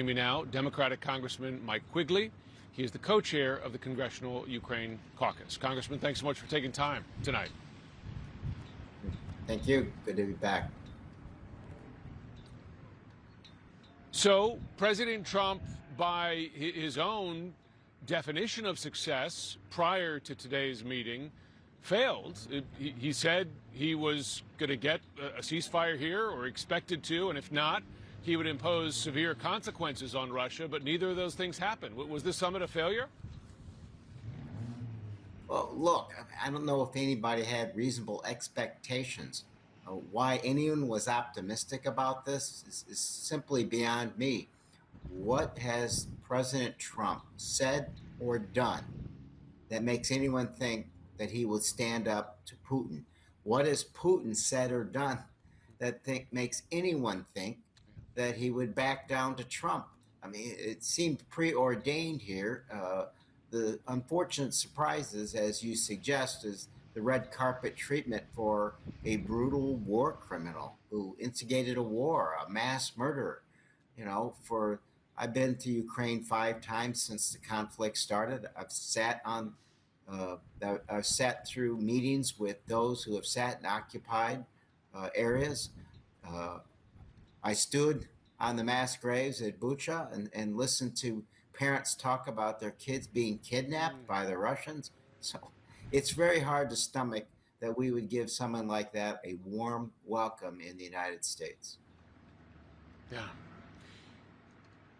Me now, Democratic Congressman Mike Quigley. He is the co-chair of the Congressional Ukraine Caucus. Congressman, thanks so much for taking time tonight. Thank you. Good to be back. So, President Trump, by his own definition of success prior to today's meeting, failed. He said he was going to get a ceasefire here, or expected to, and if not, he would impose severe consequences on Russia, but neither of those things happened. Was this summit a failure? Well, look, I don't know if anybody had reasonable expectations. Why anyone was optimistic about this is simply beyond me. What has President Trump said or done that makes anyone think that he would stand up to Putin? What has Putin said or done that makes anyone think that he would back down to Trump? I mean, it seemed preordained here. The unfortunate surprises, as you suggest, is the red carpet treatment for a brutal war criminal who instigated a war, a mass murderer. I've been to Ukraine 5 times since the conflict started. I've sat through meetings with those who have sat in occupied areas. I stood on the mass graves at Bucha and listened to parents talk about their kids being kidnapped by the Russians. So it's very hard to stomach that we would give someone like that a warm welcome in the United States. Yeah.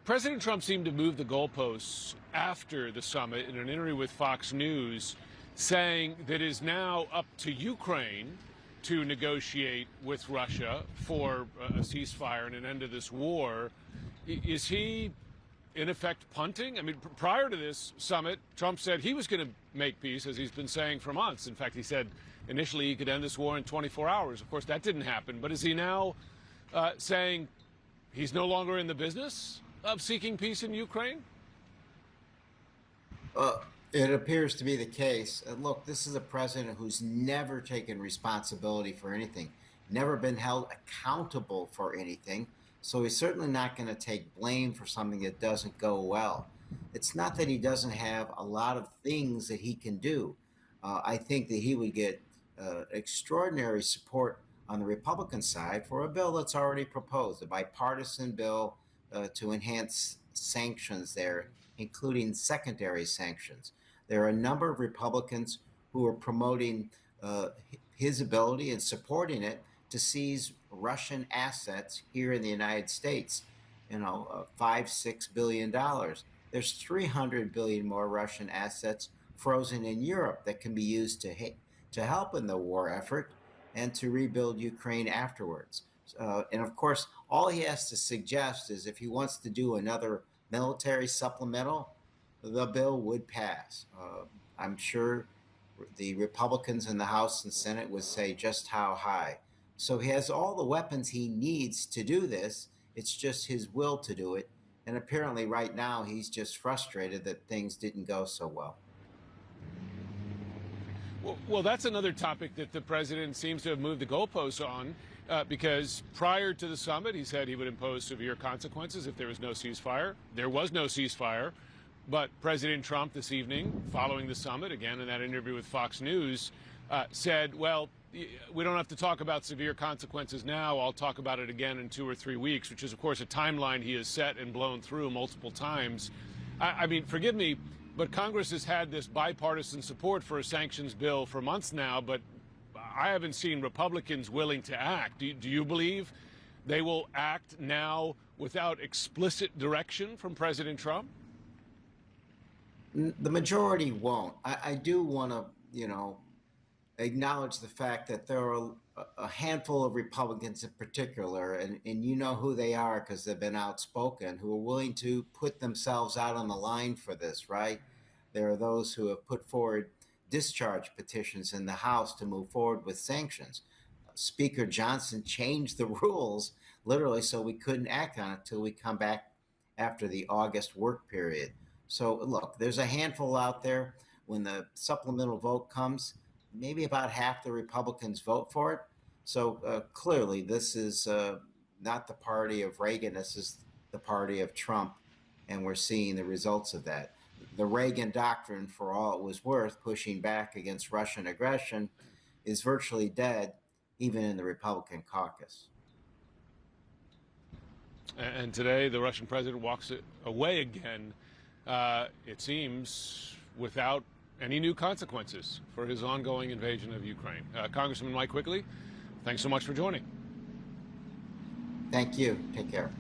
President Trump seemed to move the goalposts after the summit in an interview with Fox News, saying that it is now up to Ukraine to negotiate with Russia for a ceasefire and an end to this war. Is he, in effect, punting? I mean, prior to this summit, Trump said he was going to make peace, as he's been saying for months. In fact, he said initially he could end this war in 24 hours. Of course, that didn't happen. But is he now saying he's no longer in the business of seeking peace in Ukraine? It appears to be the case. Look, this is a president who's never taken responsibility for anything, never been held accountable for anything. So he's certainly not going to take blame for something that doesn't go well. It's not that he doesn't have a lot of things that he can do. I think that he would get extraordinary support on the Republican side for a bill that's already proposed, a bipartisan bill to enhance sanctions there, including secondary sanctions. There are a number of Republicans who are promoting his ability and supporting it to seize Russian assets here in the United States. $5-6 billion. There's 300 billion more Russian assets frozen in Europe that can be used to help in the war effort and to rebuild Ukraine afterwards. And of course, all he has to suggest is if he wants to do another military supplemental, the bill would pass. I'm sure the Republicans in the House and Senate would say just how high. So he has all the weapons he needs to do this. It's just his will to do it. And apparently right now he's just frustrated that things didn't go so well. Well, that's another topic that the president seems to have moved the goalposts on, because prior to the summit, he said he would impose severe consequences if there was no ceasefire. There was no ceasefire. But President Trump this evening, following the summit, again in that interview with Fox News, said, well, we don't have to talk about severe consequences now. I'll talk about it again in 2 or 3 weeks, which is, of course, a timeline he has set and blown through multiple times. I mean, forgive me, but Congress has had this bipartisan support for a sanctions bill for months now, but I haven't seen Republicans willing to act. Do you believe they will act now without explicit direction from President Trump? The majority won't. I do want to, acknowledge the fact that there are a handful of Republicans in particular, and you know who they are because they've been outspoken, who are willing to put themselves out on the line for this, right? There are those who have put forward discharge petitions in the House to move forward with sanctions. Speaker Johnson changed the rules literally so we couldn't act on it till we come back after the August work period. So look, there's a handful out there. When the supplemental vote comes, maybe about half the Republicans vote for it. So clearly this is not the party of Reagan. This is the party of Trump, and we're seeing the results of that. The Reagan doctrine, for all it was worth, pushing back against Russian aggression, is virtually dead, even in the Republican caucus. And today, the Russian president walks away again, it seems, without any new consequences for his ongoing invasion of Ukraine. Congressman Mike Quigley, thanks so much for joining. Thank you. Take care.